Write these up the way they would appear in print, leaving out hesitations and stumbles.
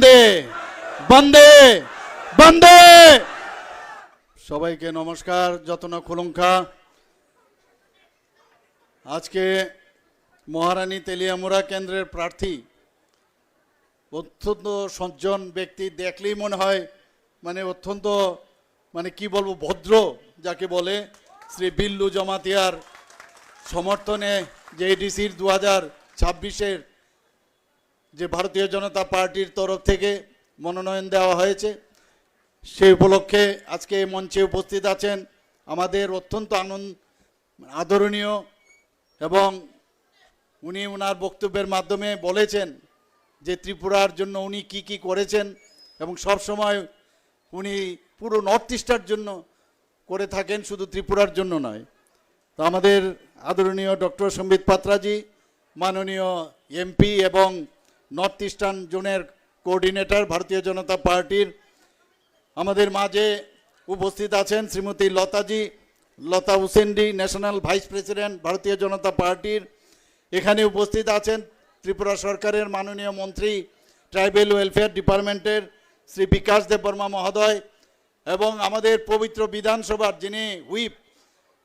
বন্দে বন্দে বন্দে। সবাইকে নমস্কার। যতনা খুলুঙ্খা। আজকে মহারানী তেলিয়ামুড়া কেন্দ্রের প্রার্থী অত্যন্ত সজ্জন ব্যক্তি, দেখলেই মনে হয় অত্যন্ত কি বলবো ভদ্র যাকে বলে, শ্রী বিল্লু জমাতিয়ার সমর্থনে যে এডিসির 2026-এর যে ভারতীয় জনতা পার্টির তরফ থেকে মনোনয়ন দেওয়া হয়েছে, সেই উপলক্ষে আজকে মঞ্চে উপস্থিত আছেন আমাদের অত্যন্ত আদরণীয়, এবং উনি ওনার বক্তব্যের মাধ্যমে বলেছেন যে ত্রিপুরার জন্য উনি কি কি করেছেন, এবং সব সময় উনি পুরো নর্থ ইস্টার জন্য করে থাকেন, শুধু ত্রিপুরার জন্য নয়। তো আমাদের আদরণীয় ডক্টর সম্বিত পাত্রাজি, মাননীয় এমপি এবং নর্থ ইস্টার্ন জোনের কোঅর্ডিনেটর ভারতীয় জনতা পার্টির, আমাদের মাঝে উপস্থিত আছেন শ্রীমতী লতা হুসেনডি, ন্যাশনাল ভাইস প্রেসিডেন্ট ভারতীয় জনতা পার্টির। এখানে উপস্থিত আছেন ত্রিপুরা সরকারের মাননীয় মন্ত্রী ট্রাইবেল ওয়েলফেয়ার ডিপার্টমেন্টের শ্রী বিকাশ দেববর্মা মহোদয়, এবং আমাদের পবিত্র বিধানসভার যিনি হুইপ,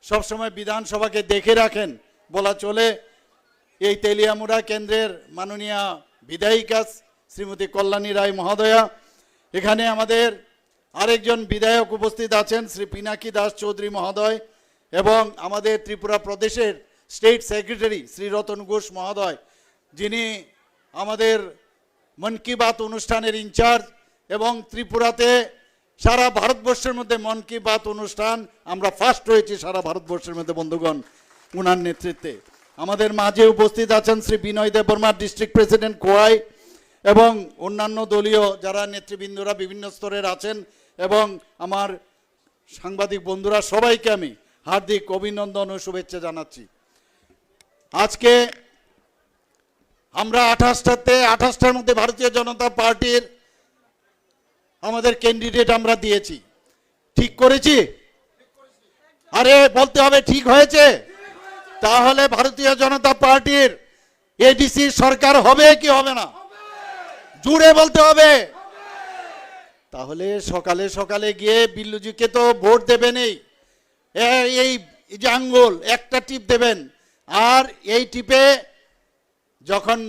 সবসময় বিধানসভাকে দেখে রাখেন বলা চলে, এই তেলিয়ামুড়া কেন্দ্রের মাননীয় বিধায়িকা শ্রীমতী কল্যাণী রায় মহোদয়া। এখানে আমাদের আরেকজন বিধায়ক উপস্থিত আছেন শ্রী পিনাকি দাস চৌধুরী মহোদয়, এবং আমাদের ত্রিপুরা প্রদেশের স্টেট সেক্রেটারি শ্রী রতন ঘোষ মহোদয়, যিনি আমাদের মন কি বাত অনুষ্ঠানের ইনচার্জ, এবং ত্রিপুরাতে সারা ভারতবর্ষের মধ্যে মন কি বাত অনুষ্ঠান আমরা ফার্স্ট হয়েছি সারা ভারতবর্ষের মধ্যে বন্ধুগণ, উনার নেতৃত্বে। আমাদের মাঝে উপস্থিত আছেন শ্রী বিনয় দেববর্মা, ডিস্ট্রিক্ট প্রেসিডেন্ট কোয়াই, এবং অন্যান্য দলীয় যারা নেতৃবৃন্দরা বিভিন্ন স্তরের আছেন, এবং আমার সাংবাদিক বন্ধুরা, সবাইকে আমি হার্দিক অভিনন্দন ও শুভেচ্ছা জানাচ্ছি। আজকে আমরা 28টার মধ্যে ভারতীয় জনতা পার্টির আমাদের ক্যান্ডিডেট আমরা দিয়েছি। ঠিক করেছি? আরে বলতে হবে ঠিক হয়েছে। তাহলে ভারতীয় জনতা পার্টির এডিসি সরকার হবে কি হবে না? জুড়ে বলতে হবে। তাহলে সকালে সকালে গিয়ে বিল্লুজিকে তো ভোট দেবেনই, এই যে আঙ্গুল একটা টিপ দেবেন, আর এই টিপে যখন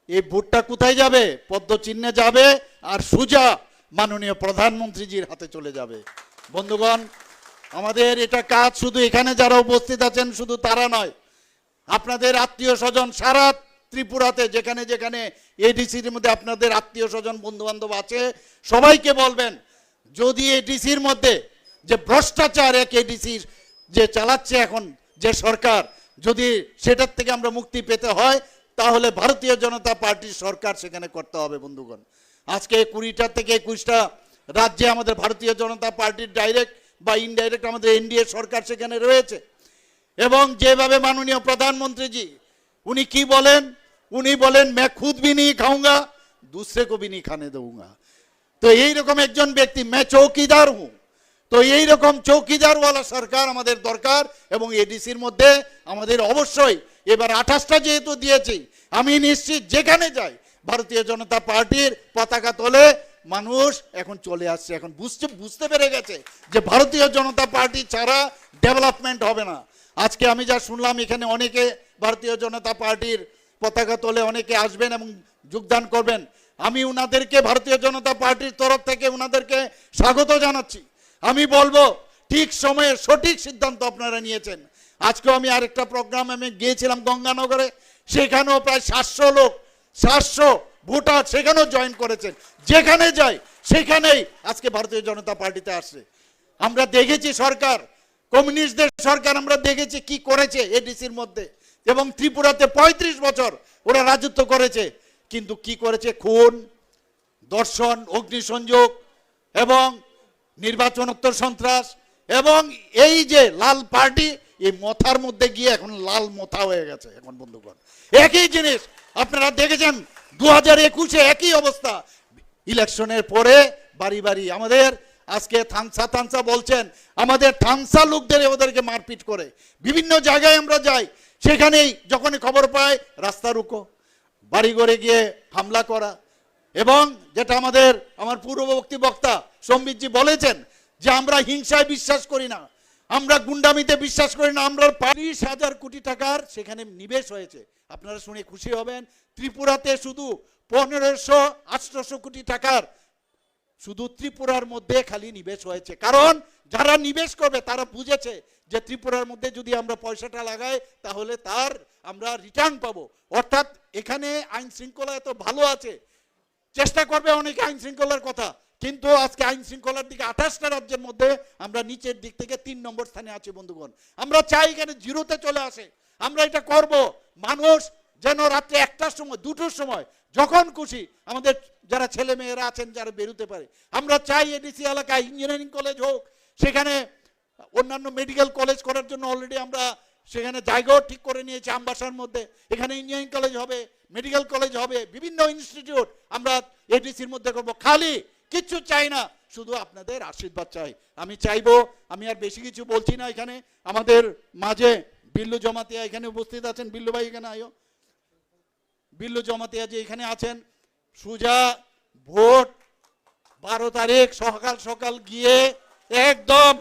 এই ভোটটা কোথায় যাবে? পদ্ম চিহ্নে যাবে, আর সোজা মাননীয় প্রধানমন্ত্রীজির হাতে চলে যাবে। বন্ধুগণ, আমাদের এটা কাজ শুধু এখানে যারা উপস্থিত আছেন শুধু তারা নয়, আপনাদের আত্মীয় স্বজন সারা ত্রিপুরাতে যেখানে যেখানে এডিসির মধ্যে আপনাদের আত্মীয় স্বজন বন্ধু বান্ধব আছে, সবাইকে বলবেন, যদি এডিসির মধ্যে যে ভ্রষ্টাচার এক এডিসির যে চালাচ্ছে এখন যে সরকার, যদি সেটার থেকে আমরা মুক্তি পেতে হয়, তাহলে ভারতীয় জনতা পার্টির সরকার সেখানে করতে হবে। বন্ধুগণ, আজকে 20টা থেকে 21টা রাজ্যে আমাদের ভারতীয় জনতা পার্টির ডাইরেক্ট বা ইনডাইরেক্ট আমাদের এনডিএ সরকার সেখানে রয়েছে, এবং যেভাবে মাননীয় প্রধানমন্ত্রীজি উনি কি বলেন, উনি বলেন मैं खुद भी नहीं खाऊंगा दूसरे को भी नहीं खाने दूंगा। তো এইরকম একজন ব্যক্তি, मैं চৌকিদার हूं, তো এইরকম চৌকিদারওয়ালা সরকার আমাদের দরকার। এবং এডিসির মধ্যে আমাদের অবশ্যই এবার 28টা যেহেতু দিয়েছি, আমি নিশ্চিত যেখানে যাই ভারতীয় জনতা পার্টির পতাকা তোলে মানুষ এখন চলে আসছে, এখন বুঝতে পেরে গেছে যে ভারতীয় জনতা পার্টি ছাড়া ডেভেলপমেন্ট হবে না। আজকে আমি যা শুনলাম, এখানে অনেকে ভারতীয় জনতা পার্টির পতাকা তোলে অনেকে আসবেন এবং যোগদান করবেন। আমি উনাদেরকে ভারতীয় জনতা পার্টির তরফ থেকে উনাদেরকে স্বাগত জানাচ্ছি। আমি বলবো ঠিক সময়ে সঠিক সিদ্ধান্ত আপনারা নিয়েছেন। আজকেও আমি আরেকটা প্রোগ্রামে আমি গিয়েছিলাম গঙ্গানগরে, সেখানেও প্রায় 700 ভোটার সেখানেও জয়েন করেছেন। যেখানে যাই সেখানেই আজকে ভারতীয় জনতা পার্টিতে আসছে। আমরা দেখেছি সরকার, কমিউনিস্টদের সরকার আমরা দেখেছি কি করেছে এডিসির মধ্যে, এবং ত্রিপুরাতে 35 বছর ওরা রাজত্ব করেছে, কিন্তু কি করেছে? খুন, দর্শন, অগ্নিসংযোগ এবং নির্বাচনোত্তর সন্ত্রাস, এবং এই যে লাল পার্টি, এই মথার মধ্যে গিয়ে এখন লাল মথা হয়ে গেছে। এখন বন্ধুগণ, একই জিনিস আপনারা দেখেছেন 2021-এ একই অবস্থা। ইলেকশনের পরে বাড়ি বাড়ি আমাদের আজকে থানসা বলছেন, আমাদের থানসা লোকদের ওদেরকে মারপিট করে বিভিন্ন জায়গায় আমরা যাই, সেখানেই যখনই খবর পাই রাস্তা রুকো, বাড়ি ঘরে গিয়ে হামলা করা, এবং যেটা আমার পূর্ববর্তী বক্তা সম্বিতজি বলেছেন যে আমরা হিংসায় বিশ্বাস করি না, আমরা গুন্ডামিতে বিশ্বাস করি না, আমরা 30,000 কোটি টাকার সেখানে নিবেশ হয়েছে। আপনারা শুনে খুশি হবেন, ত্রিপুরাতে শুধু 1500-1800 কোটি টাকার শুধু ত্রিপুরার মধ্যে খালি নিবেশ হয়েছে। কারণ যারা নিবেশ করবে তারা বুঝেছে যে ত্রিপুরার মধ্যে যদি আমরা পয়সাটা লাগাই তাহলে তার আমরা রিটার্ন পাবো। অর্থাৎ এখানে আইন শৃঙ্খলা এত ভালো আছে, চেষ্টা করবে অনেকে আইন শৃঙ্খলার কথা, কিন্তু আজকে আইন শৃঙ্খলার দিকে 28টা রাজ্যের মধ্যে আমরা নিচের দিক থেকে 3 নম্বর স্থানে আছি বন্ধুগণ। আমরা চাই এখানে জিরোতে চলে আসে। আমরা এটা করব, মানুষ যেন রাত্রে 1টার সময় 2টোর সময় যখন খুশি আমাদের যারা ছেলে মেয়েরা আছেন যারা বেরোতে পারে। আমরা চাই এডিসি এলাকায় ইঞ্জিনিয়ারিং কলেজ হোক, সেখানে অন্যান্য মেডিকেল কলেজ করার জন্য অলরেডি আমরা সেখানে জায়গাও ঠিক করে নিয়েছি আমবাসার মধ্যে। এখানে ইঞ্জিনিয়ারিং কলেজ হবে, মেডিকেল কলেজ হবে, বিভিন্ন ইনস্টিটিউট আমরা এডিসির মধ্যে করব। খালি কিচ্ছু চাই না, শুধু আপনাদের আশীর্বাদ চাই। আমি চাইবো, আমি আর বেশি কিছু বলছি না। এখানে আমাদের মাঝে বিল্লু জমাতিয়া এখানে উপস্থিত আছেন। বিল্লু ভাই এখানে আয়ো। বিল্লু জমাতিয়া যে এখানে আছেন, সুজা ভোট 12 তারিখ সকাল সকাল গিয়ে একদম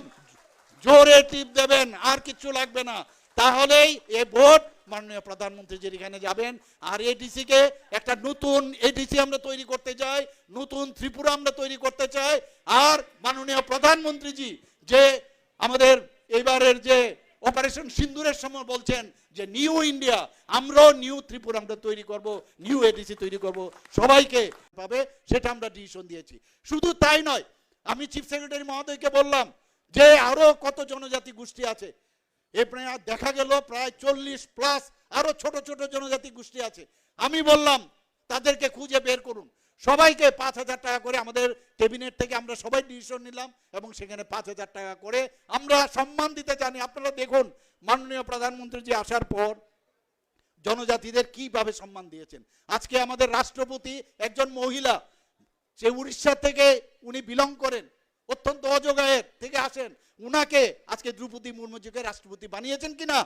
জোরে টিপ দেবেন, আর কিছু লাগবে না, তাহলেই এ ভোট মাননীয় প্রধানমন্ত্রীজির এখানে যাবেন। আর এডিসি কে একটা নতুন এডিসি আমরা তৈরি করতে চাই, নতুন ত্রিপুরা আমরা তৈরি করতে চাই। আর মাননীয় প্রধানমন্ত্রীজি যে আমাদের এবারের যে অপারেশন সিন্দুরের সময় বলছেন যে নিউ ইন্ডিয়া, আমরাও নিউ ত্রিপুরা আমরা তৈরি করব, নিউ এডিসি তৈরি করব, সবাইকে পাবে, সেটা আমরা ডিসিশন দিয়েছি। শুধু তাই নয়, আমি চিফ সেক্রেটারি মহোদয়কে বললাম যে আরো কত জনজাতি গোষ্ঠী আছে। এরপরে দেখা গেল প্রায় 40+ আরো ছোট ছোট জনজাতি গোষ্ঠী আছে। আমি বললাম তাদেরকে খুঁজে বের করুন, সবাইকে 5,000 টাকা করে আমাদের ক্যাবিনেট থেকে আমরা সবাই ডিসিশন নিলাম এবং সেখানে 5,000 টাকা করে আমরা সম্মান দিতে জানি। আপনারা দেখুন মাননীয় প্রধানমন্ত্রীজি আসার পর জনজাতিদের কিভাবে সম্মান দিয়েছেন। আজকে আমাদের রাষ্ট্রপতি একজন মহিলা, সে উড়িষ্যা থেকে উনি বিলং করেন, অত্যন্ত অযোগ্যের থেকে আসেন, উনাকে আজকে দ্রৌপদী মুর্মুজিকে রাষ্ট্রপতি বানিয়েছেন কিনা?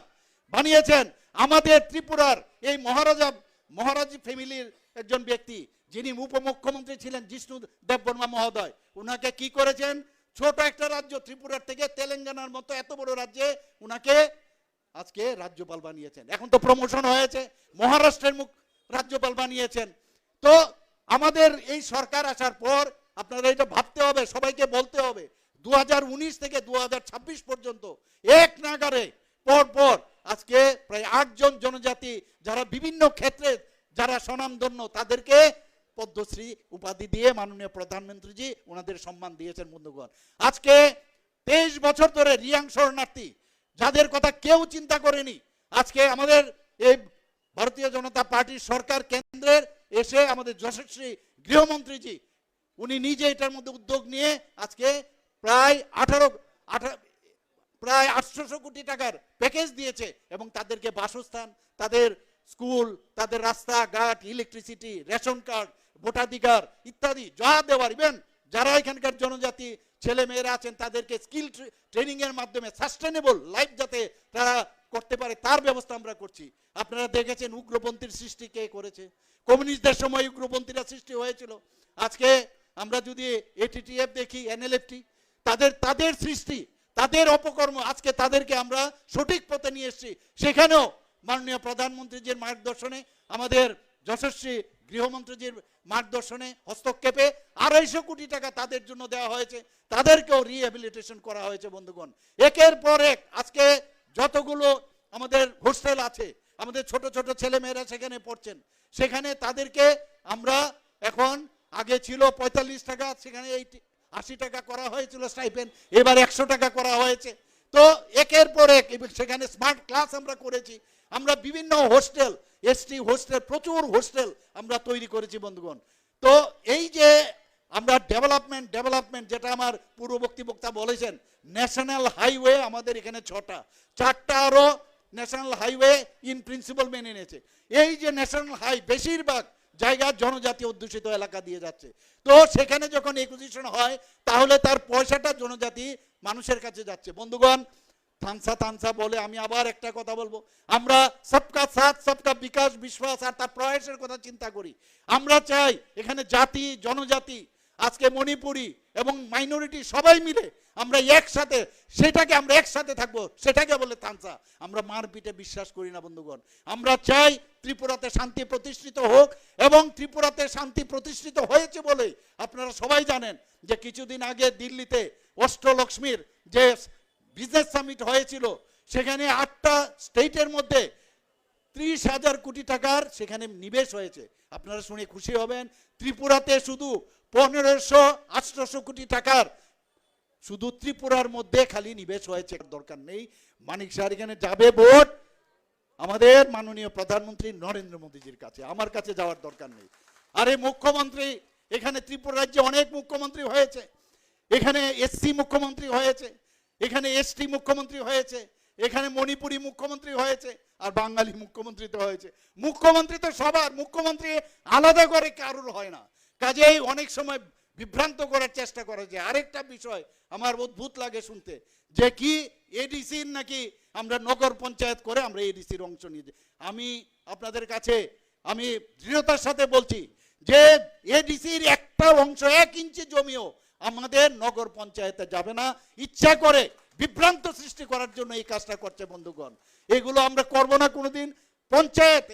বানিয়েছেন। আমাদের ত্রিপুরার এই মহারাজ ফ্যামিলির একজন ব্যক্তি যিনি উপমুখ্যমন্ত্রী ছিলেন জিষ্ণু দেববর্মা মহোদয়, উনাকে কি করেছেন? ছোট একটা রাজ্য ত্রিপুরার থেকে তেলেঙ্গানার মতো এত বড় রাজ্যে উনাকে আজকে রাজ্যপাল বানিয়েছেন। এখন তো প্রমোশন হয়েছে, মহারাষ্ট্রের রাজ্যপাল বানিয়েছেন। তো আমাদের এই সরকার আসার পর আপনারা এটা ভাবতে হবে, সবাইকে বলতে হবে 2019 থেকে 2026 পর্যন্ত এক নাগারে পর আজকে প্রায় 8 জন জনজাতি যারা বিভিন্ন ক্ষেত্রে যারা স্বনামধন্য তাদেরকে পদ্মশ্রী উপাধি দিয়ে মাননীয় প্রধানমন্ত্রীজি ওনাদের সম্মান দিয়েছেন। বন্ধুগণ, আজকে 23 বছর ধরে রিয়াং শরণার্থী যাদের কথা কেউ চিন্তা করেনি, আজকে আমাদের এই ভারতীয় জনতা পার্টির সরকার কেন্দ্রের এসে আমাদের যশস্বী গৃহমন্ত্রীজি উনি নিজে এটার মধ্যে উদ্যোগ নিয়ে আজকে প্রায় 800 কোটি টাকার প্যাকেজ দিয়েছে এবং তাদেরকে বাসস্থান, তাদের স্কুল, তাদের রাস্তাঘাট, ইলেকট্রিসিটি, রেশন কার্ড, ভোটাধিকার ইত্যাদি যা দেওয়ার, ইভেন যারা এখানকার জনজাতি ছেলে মেয়েরা আছেন তাদেরকে স্কিল ট্রেনিং এর মাধ্যমে সাস্টেনেবল লাইফ যাতে তারা করতে পারে তার ব্যবস্থা আমরা করছি। আপনারা দেখেছেন উগ্রপন্থীর সৃষ্টি কে করেছে? কমিউনিস্টদের সময় উগ্রপন্থীরা সৃষ্টি হয়েছিল। আজকে আমরা যদি এটিটিএফ দেখি, এনএলএফটি, তাদের সৃষ্টি, তাদের অপকর্ম, আজকে তাদেরকে আমরা সঠিক পথে নিয়ে এসেছি। সেখানেও মাননীয় প্রধানমন্ত্রীজির মার্গদর্শনে, আমাদের যশস্বী গৃহমন্ত্রীজির মার্গদর্শনে, হস্তক্ষেপে 250 কোটি টাকা তাদের জন্য দেওয়া হয়েছে, তাদেরকেও রিহ্যাবিলিটেশন করা হয়েছে। বন্ধুগণ, একের পর এক আজকে যতগুলো আমাদের হোস্টেল আছে, আমাদের ছোট ছোট ছেলে মেয়েরা সেখানে পড়ছেন, সেখানে তাদেরকে আমরা এখন আগে ছিল 45 টাকা, সেখানে 80 টাকা করা হয়েছিল স্টাইপেন্ড, এবার 100 টাকা করা হয়েছে। তো একের পর এক সেখানে স্মার্ট ক্লাস আমরা করেছি। আমরা বিভিন্ন হোস্টেল, এসটি হোস্টেল, প্রচুর হোস্টেল আমরা তৈরি করেছি। বন্ধুগণ, তো এই যে আমরা ডেভেলপমেন্ট যেটা আমার পূর্ববর্তী বক্তা বলেছেন, ন্যাশনাল হাইওয়ে আমাদের এখানে 4টা আরো ন্যাশনাল হাইওয়ে ইন প্রিন্সিপাল মেনে নিয়েছে। এই যে ন্যাশনাল হাই বেশিরভাগ জায়গা জনজাতি অধ্যুষিত এলাকা দিয়ে যাচ্ছে, তো সেখানে যখন একুজিশন হয় তাহলে তার পয়সাটা জনজাতি মানুষের কাছে যাচ্ছে। বন্ধুগণ, থানসা থানসা বলে আমি আবার একটা কথা বলবো, আমরা সবকা সাথ সবকা বিকাশ বিশ্বাস আর তার প্রয়াসের কথা চিন্তা করি। আমরা চাই এখানে জাতি জনজাতি আজকে মণিপুরি এবং মাইনরিটি সবাই মিলে আমরা একসাথে, সেটাকে আমরা একসাথে থাকবো, সেটাকে বলে থানসা। আমরা মারপিটে বিশ্বাস করি না বন্ধুগণ। আমরা চাই ত্রিপুরাতে শান্তি প্রতিষ্ঠিত হোক, এবং ত্রিপুরাতে শান্তি প্রতিষ্ঠিত হয়েছে বলে আপনারা সবাই জানেন যে কিছুদিন আগে দিল্লিতে অষ্টলক্ষ্মীর যে বিজনেস সামিট হয়েছিল, সেখানে 8টা স্টেটের মধ্যে 30,000 কোটি টাকার সেখানে নিবেশ হয়েছে। আপনারা শুনে খুশি হবেন, ত্রিপুরাতে শুধু 1500-1800 কোটি টাকার শুধু ত্রিপুরার মধ্যে খালি নিবেশ হয়েছে। দরকার নেই মানিক স্যার এখানে যাবে ভোট আমাদের মাননীয় প্রধানমন্ত্রী নরেন্দ্র মোদীজির কাছে, আমার কাছে যাওয়ার দরকার নেই। আরে মুখ্যমন্ত্রী এখানে ত্রিপুরা রাজ্যে অনেক মুখ্যমন্ত্রী হয়েছে, এখানে এসসি মুখ্যমন্ত্রী হয়েছে, এখানে এসটি মুখ্যমন্ত্রী হয়েছে, এখানে মণিপুরি মুখ্যমন্ত্রী হয়েছে, আর বাঙালি মুখ্যমন্ত্রী তো হয়েছে। মুখ্যমন্ত্রী তো সবার, মুখ্যমন্ত্রী আলাদা করে কারোর হয় না। কাজেই অনেক সময় বিভ্রান্ত করার চেষ্টা করা যায়। আরেকটা বিষয় আমার অদ্ভুত লাগে শুনতে, যে কি এডিসির নাকি আমরা নগর পঞ্চায়েত করে আমরা এডিসির অংশ নিয়ে। আমি আপনাদের কাছে আমি দৃঢ়তার সাথে বলছি যে এডিসির একটা অংশ 1 ইঞ্চি জমিও আমাদের নগর পঞ্চায়েতে যাবে না। ইচ্ছা করে বিভ্রান্ত সৃষ্টি করার জন্য এই কাজটা করছে বন্ধুগণ। এগুলো আমরা করব না কোনোদিন। পঞ্চায়েত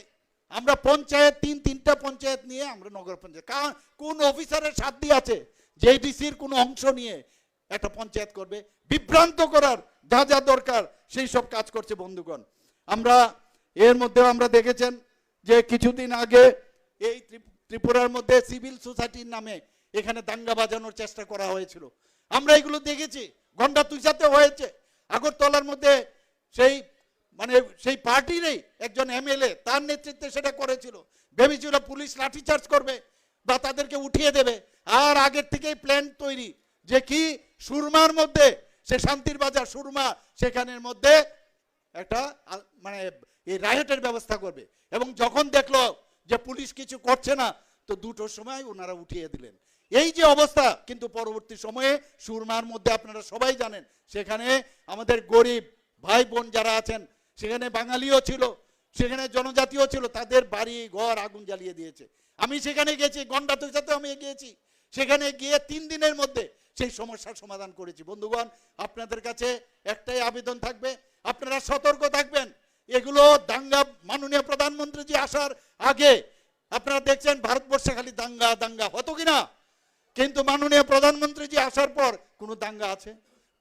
আমরা পঞ্চায়েত 3টা পঞ্চায়েত নিয়ে আমরা নগর পঞ্চায়েত, কারণ কোন অফিসারের সাধ্য আছে যে এডিসির কোনো অংশ নিয়ে একটা পঞ্চায়েত করবে? বিভ্রান্ত করার যা যা দরকার সেই সব কাজ করছে বন্ধুগণ। আমরা এর মধ্যে আমরা দেখেছেন যে কিছুদিন আগে এই ত্রিপুরার মধ্যে সিভিল সোসাইটির নামে এখানে দাঙ্গা বাজানোর চেষ্টা করা হয়েছিল। আমরা এগুলো দেখেছি, গন্ডা তুইসাতে হয়েছে। আগরতলার মধ্যে সেই পার্টিরই একজন এমএলএ তার নেতৃত্বে সেটা করেছিল। ভেবেছিল পুলিশ লাঠিচার্জ করবে বা তাদেরকে উঠিয়ে দেবে, আর আগের থেকেই প্ল্যান তৈরি যে কি সুরমার মধ্যে সে শান্তির বাজার সুরমা, সেখানের মধ্যে একটা এই রায়টের ব্যবস্থা করবে। এবং যখন দেখলো যে পুলিশ কিছু করছে না, তো 2টোর সময় ওনারা উঠিয়ে দিলেন। এই যে অবস্থা, কিন্তু পরবর্তী সময়ে সুরমার মধ্যে আপনারা সবাই জানেন সেখানে আমাদের গরিব ভাই বোন যারা আছেন, সেখানে বাঙালিও ছিল, সেখানে জনজাতিও ছিল, তাদের বাড়ি ঘর আগুন জ্বালিয়ে দিয়েছে। আমি সেখানে গেছি, গন্ডা তুইসাতে আমি গিয়েছি, সেখানে গিয়ে 3 দিনের মধ্যে সেই সমস্যার সমাধান করেছি। বন্ধুগণ, আপনাদের কাছে একটাই আবেদন থাকবে, আপনারা সতর্ক থাকবেন। এগুলো দাঙ্গা, মাননীয় প্রধানমন্ত্রীজি আসার আগে আপনারা দেখছেন ভারতবর্ষে খালি দাঙ্গা দাঙ্গা হতো কিনা, কিন্তু মাননীয় প্রধানমন্ত্রীজি আসার পর কোনো দাঙ্গা আছে?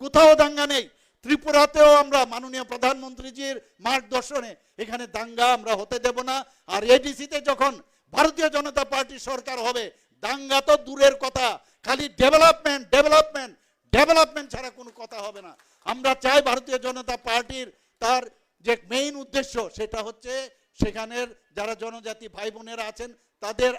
কোথাও দাঙ্গা নেই। ত্রিপুরাতেও আমরা মাননীয় প্রধানমন্ত্রীজির মার্গদর্শনে এখানে দাঙ্গা আমরা হতে দেব না। আর এডিসিতে যখন ভারতীয় জনতা পার্টির সরকার হবে, দাঙ্গা তো দূরের কথা, খালি ডেভেলপমেন্ট ডেভেলপমেন্ট ডেভেলপমেন্ট ছাড়া কোনো কথা হবে না। আমরা চাই ভারতীয় জনতা পার্টির তার যে মেইন উদ্দেশ্য সেটা হচ্ছে সেখানের যারা জনজাতি ভাই বোনেরা আছেন তাদের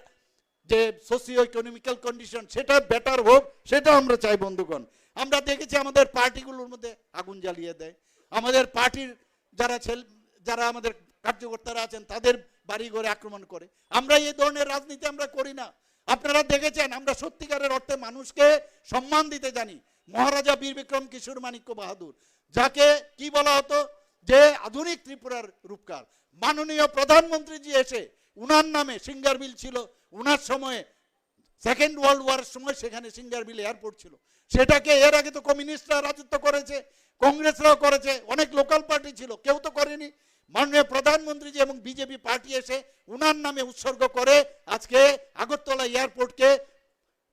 যে সোশিও ইকোনমিক্যাল কন্ডিশন সেটা বেটার হোক, সেটা আমরা চাই বন্ধুগণ। আমরা দেখেছি আমাদের পার্টিগুলোর মধ্যে আগুন জ্বালিয়ে দেয়, আমাদের পার্টির যারা আমাদের কার্যকর্তারা আছেন তাদের বাড়ি ঘরে আক্রমণ করে। আমরা এই ধরনের রাজনীতি আমরা করি না। আপনারা দেখেছেন আমরা সত্যিকারের অর্থে মানুষকে সম্মান দিতে জানি। মহারাজা বীর বিক্রম কিশোর মাণিক্য বাহাদুর, যাকে কি বলা হতো যে আধুনিক ত্রিপুরার রূপকার, মাননীয় প্রধানমন্ত্রীজি এসে উনার নামে সিঙ্গার বিল ছিল। উনার সময়ে সেকেন্ড ওয়ার্ল্ড ওয়ারের সময় সেখানে সিঙ্গার বিল এয়ারপোর্ট ছিল, সেটাকে এর আগে তো কমিউনিস্টরা রাজত্ব করেছে, কংগ্রেসরাও করেছে, অনেক লোকাল পার্টি ছিল, কেউ তো করেনি। মাননীয় প্রধানমন্ত্রী এবং বিজেপি পার্টি এসে উনার নামে উৎসর্গ করে আজকে আগরতলা এয়ারপোর্টকে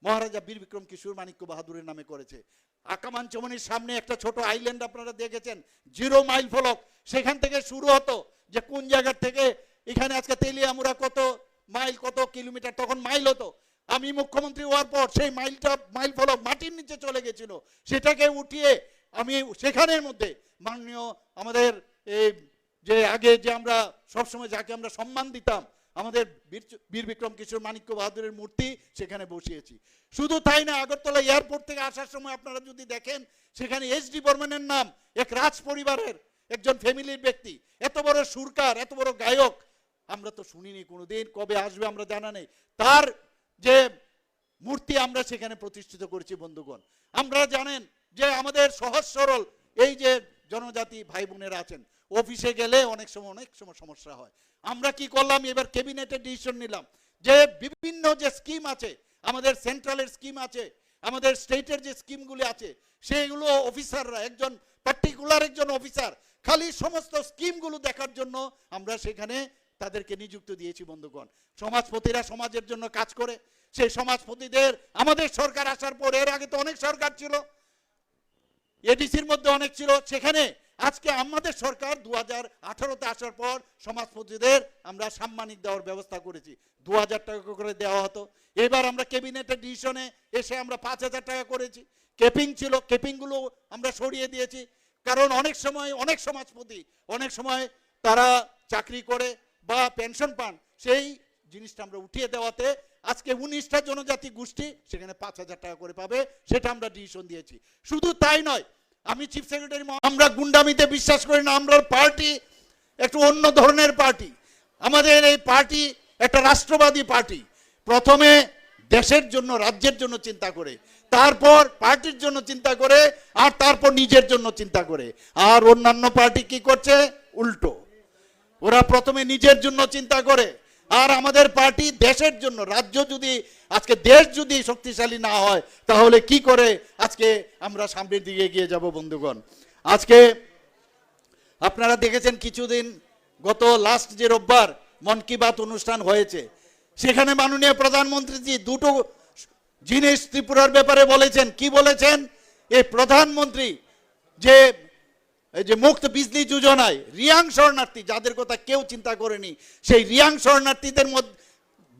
মহারাজা বীর বিক্রম কিশোর মাণিক্য বাহাদুরের নামে করেছে। আকামানচমনির সামনে একটা ছোট আইল্যান্ড আপনারা দেখেছেন, 0 মাইল ফলক, সেখান থেকে শুরু হতো যে কোন জায়গা থেকে এখানে আজকে তেলিয়ামুড়া কত মাইল কত কিলোমিটার, তখন মাইল হতো। আমি মুখ্যমন্ত্রী হওয়ার পর সেই মাইল ফলক মাটির নিচে চলে গেছিল, সেটাকে উঠিয়ে আমি সেখানের মধ্যে মাননীয় আমাদের এই যে আগে যে আমরা সবসময় যাকে আমরা সম্মান দিতাম আমাদের বীর বিক্রম কিশোর মাণিক্য বাহাদুরের মূর্তি সেখানে বসিয়েছি। শুধু তাই না, আগরতলা এয়ারপোর্ট থেকে আসার সময় আপনারা যদি দেখেন সেখানে এসডি বর্মনের নাম, এক রাজ পরিবারের একজন ফ্যামিলির ব্যক্তি, এত বড় সুরকার, এত বড় গায়ক আমরা তো শুনিনি কোনোদিন, কবে আসবে আমরা জানা নেই, তার যে মূর্তি আমরা সেখানে প্রতিষ্ঠিত করেছি বন্ধুগণ। আপনারা জানেন যে আমাদের সহজ সরল এই যে জনজাতি ভাই বোনেরা আছেন, অফিসে গেলে অনেক সময় সমস্যা হয়। আমরা কি করলাম, এবার ক্যাবিনেটে ডিসিশন নিলাম যে বিভিন্ন যে স্কিম আছে, আমাদের সেন্ট্রালের স্কিম আছে, আমাদের স্টেটের যে স্কিমগুলি আছে, সেইগুলো অফিসাররা, একজন পার্টিকুলার একজন অফিসার খালি সমস্ত স্কিমগুলো দেখার জন্য আমরা সেখানে তাদেরকে নিযুক্ত দিয়েছি বন্ধুগণ। সমাজপতিরা সমাজের জন্য কাজ করে, সেই সমাজপতিদের আমাদের সরকার আসার পর, এর আগে তো অনেক সরকার ছিল, এডিসির মধ্যে অনেক ছিল, সেখানে আজকে আমাদের সরকার 2018-তে আসার পর সমাজপতিদের আমরা সাম্মানিক দেওয়ার ব্যবস্থা করেছি। 2000 টাকা করে দেওয়া হতো, এবার আমরা ক্যাবিনেটের ডিসিশনে এসে আমরা 5000 টাকা করেছি। কেপিং ছিল, কেপিংগুলো আমরা সরিয়ে দিয়েছি, কারণ অনেক সময় অনেক সমাজপতি অনেক সময় তারা চাকরি করে বা পেনশন পান, সেই জিনিসটা আমরা উঠিয়ে দেওয়াতে আজকে 19টা জনজাতি গোষ্ঠী সেখানে 5000 টাকা করে পাবে, সেটা আমরা ডিসিশন দিয়েছি। শুধু তাই নয়, আমি চিফ সেক্রেটারি, আমরা গুন্ডামিতে বিশ্বাস করি না। আমরা পার্টি একটু অন্য ধরনের পার্টি। আমাদের এই পার্টি একটা রাষ্ট্রবাদী পার্টি। প্রথমে দেশের জন্য, রাজ্যের জন্য চিন্তা করে, তারপর পার্টির জন্য চিন্তা করে, আর তারপর নিজের জন্য চিন্তা করে। আর অন্যান্য পার্টি কি করছে? উল্টো, ওরা প্রথমে নিজের জন্য চিন্তা করে, আর আমাদের পার্টি দেশের জন্য। রাজ্য যদি, আজকে দেশ যদি শক্তিশালী না হয়, তাহলে কি করে আজকে আমরা সামনের দিকে এগিয়ে যাব বন্ধুগণ? আজকে আপনারা দেখেছেন কিছুদিন, গত লাস্ট যে রোববার মন কি বাত অনুষ্ঠান হয়েছে, সেখানে মাননীয় প্রধানমন্ত্রীজি দুটো জিনিস ত্রিপুরার ব্যাপারে বলেছেন। কি বলেছেন? এই প্রধানমন্ত্রী যে এই যে মুক্ত বিজলি যোজনায় রিয়াং শরণার্থী, যাদের কথা কেউ চিন্তা করেনি, সেই রিয়াং শরণার্থীদের মধ্যে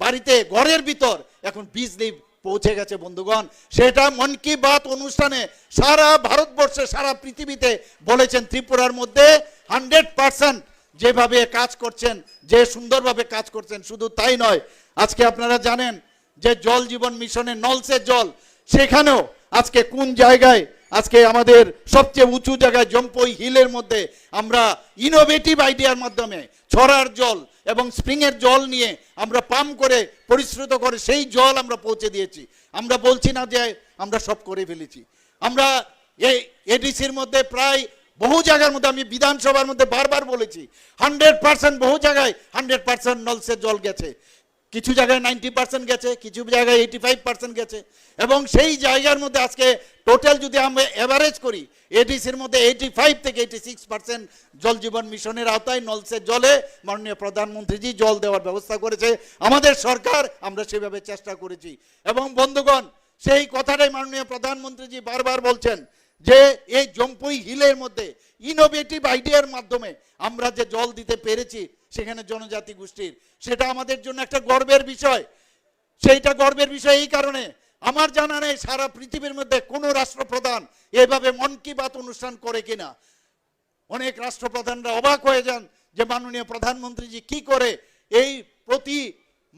বাড়িতে, ঘরের ভিতর এখন বিজলি পৌঁছে গেছে বন্ধুগণ। সেটা মন কি বাত অনুষ্ঠানে সারা ভারতবর্ষে, সারা পৃথিবীতে বলেছেন ত্রিপুরার মধ্যে 100% যেভাবে কাজ করছেন, যে সুন্দরভাবে কাজ করছেন। শুধু তাই নয়, আজকে আপনারা জানেন যে জল জীবন মিশনে নলসে জল, সেখানেও আজকে কোন জায়গায়, আজকে আমাদের সবচেয়ে উঁচু জায়গায় জম্পই হিলের মধ্যে আমরা ইনোভেটিভ আইডিয়ার মাধ্যমে ছড়ার জল এবং স্প্রিংয়ের জল নিয়ে আমরা পাম্প করে পরিশ্রুত করে সেই জল আমরা পৌঁছে দিয়েছি। আমরা বলছি না যে আমরা সব করে ফেলেছি। আমরা এই এডিসির মধ্যে প্রায় বহু জায়গার মধ্যে, আমি বিধানসভার মধ্যে বারবার বলেছি, 100% বহু জায়গায় 100% নলসের জল গেছে, কিছু জায়গায় 90% গেছে, কিছু জায়গায় 85% গেছে। এবং সেই জায়গার মধ্যে আজকে টোটাল যদি আমরা এভারেজ করি, এডিসির মধ্যে 85 থেকে 86% জল জীবন মিশনের আওতায় নলসের জলে মাননীয় প্রধানমন্ত্রীজি জল দেওয়ার ব্যবস্থা করেছে আমাদের সরকার। আমরা সেভাবে চেষ্টা করেছি। এবং বন্ধুগণ, সেই কথাটাই মাননীয় প্রধানমন্ত্রীজি বারবার বলছেন যে এই জম্পুই হিলের মধ্যে ইনোভেটিভ আইডিয়ার মাধ্যমে আমরা যে জল দিতে পেরেছি সেখানে জনজাতি গোষ্ঠীর, সেটা আমাদের জন্য একটা গর্বের বিষয়। সেইটা গর্বের বিষয় এই কারণে, আমার জানা নেই সারা পৃথিবীর মধ্যে কোনো রাষ্ট্রপ্রধান এভাবে মন কি বাত অনুষ্ঠান করে কিনা। অনেক রাষ্ট্রপ্রধানরা অবাক হয়ে যান যে মাননীয় প্রধানমন্ত্রীজি কি করে এই প্রতি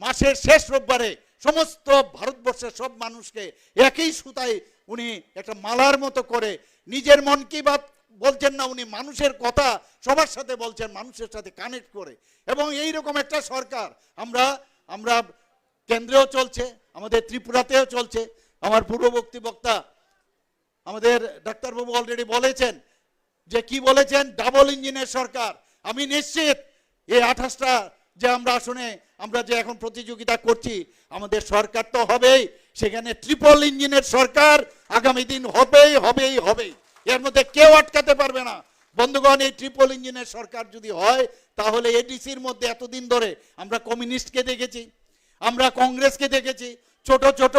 মাসের শেষ রোববারে সমস্ত ভারতবর্ষের সব মানুষকে একই সুতায় উনি একটা মালার মতো করে, নিজের মন কি বাত বলছেন না, উনি মানুষের কথা সবার সাথে বলছেন, মানুষের সাথে কানেক্ট করে। এবং এই রকম একটা সরকার আমরা কেন্দ্রেও চলছে, আমাদের ত্রিপুরাতেও চলছে। আমার পূর্ববর্তী বক্তা আমাদের ডাক্তারবাবু অলরেডি বলেছেন যে কি বলেছেন, ডাবল ইঞ্জিনের সরকার। আমি নিশ্চিত এই 28টা যে আমরা আসনে আমরা যে এখন প্রতিযোগিতা করছি, আমাদের সরকার তো হবেই, সেখানে ট্রিপল ইঞ্জিনের সরকার আগামী দিন হবেই। এর মধ্যে কেউ আটকাতে পারবে না বন্ধুগণ। এই ট্রিপল ইঞ্জিনের সরকার যদি হয়, তাহলে এডিসির মধ্যে এতদিন ধরে আমরা কমিউনিস্টকে দেখেছি, আমরা কংগ্রেসকে দেখেছি, ছোট ছোট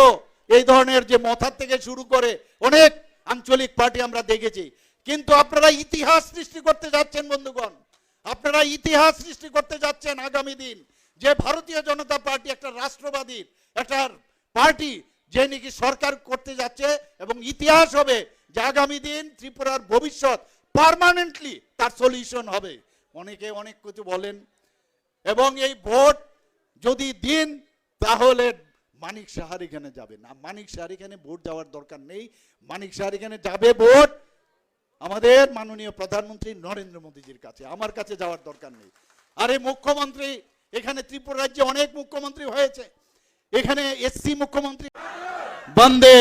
এই ধরনের যে মথার থেকে শুরু করে অনেক আঞ্চলিক পার্টি আমরা দেখেছি। কিন্তু আপনারা ইতিহাস সৃষ্টি করতে যাচ্ছেন বন্ধুগণ, আপনারা ইতিহাস সৃষ্টি করতে যাচ্ছেন আগামী দিন, যে ভারতীয় জনতা পার্টি একটা রাষ্ট্রবাদী একটা পার্টি, যে নাকি সরকার করতে যাচ্ছে। এবং ইতিহাস হবে যে আগামী দিন ত্রিপুরার ভবিষ্যৎ পার্মানেন্টলি তার সলিউশন হবে। অনেকে অনেক কিছু বলেন, এবং এই ভোট যদি দিন, তাহলে মানিক সাহার এখানে যাবে না। মানিক সাহার এখানে ভোট যাওয়ার দরকার নেই। মানিক সাহার এখানে যাবে ভোট আমাদের মাননীয় প্রধানমন্ত্রী নরেন্দ্র মোদীজির কাছে, আমার কাছে যাওয়ার দরকার নেই। আর এই মুখ্যমন্ত্রী, এখানে ত্রিপুরা রাজ্যে অনেক মুখ্যমন্ত্রী হয়েছে, এখানে এসসি মুখ্যমন্ত্রী বন্দে